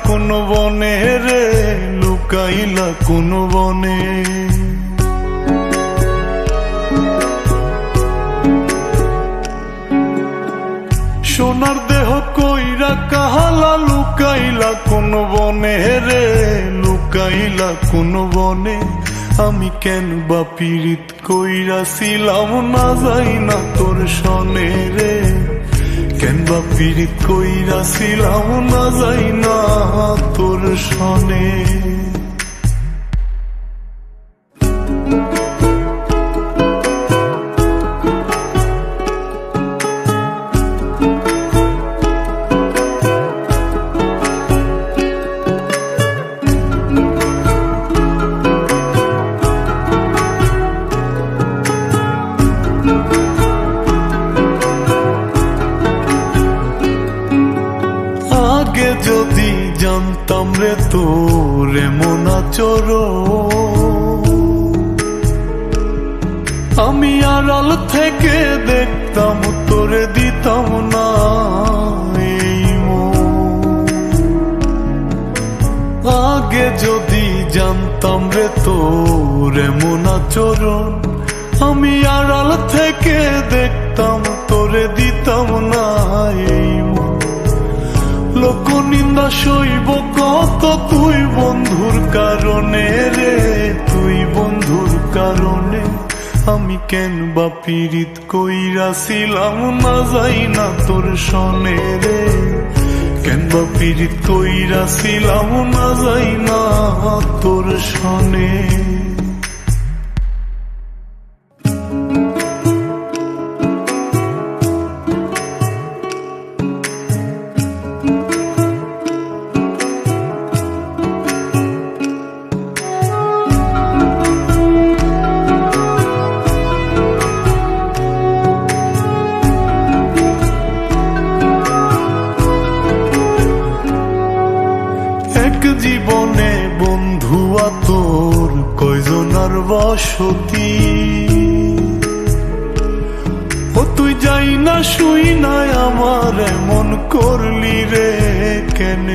কোন বনে রে, লুকাইলা কোন বনে। সোনার দেহ কইরা কাহালা, লুকাইলা কোন বনে রে, লুকাইলা কোন বনে। আমি কেন বা পীড়িত কইরাছিলাম না যাই না তোর সনে রে, কেন বা পীড়িত কইরাছিলাম না যাই না তোর সনে। আগে যদি জানতাম রে তোর এমন আচরণ, আমি আড়াল থেকে দেখতাম তোরে দিতাম না এই মন। আগে যদি জানতাম রে তোর এমন আচরণ, আমি আড়াল থেকে দেখতাম তোরে দিতাম না এই মন। লোক নিন্দা সইব কত তুই বন্ধুর কারণে রে, তুই বন্ধুর কারণে। আমি কেন বা পীড়িত কইরাছিলাম না যাই না তোর সনে রে, কেন বা পীড়িত কইরাছিলাম না যাই না তোর সনে। এক জীবনে বন্ধুয়া তোর কয়জনার বসতি, ও তুই যাই না শুই নাই আমার এমন করলি রে কেন।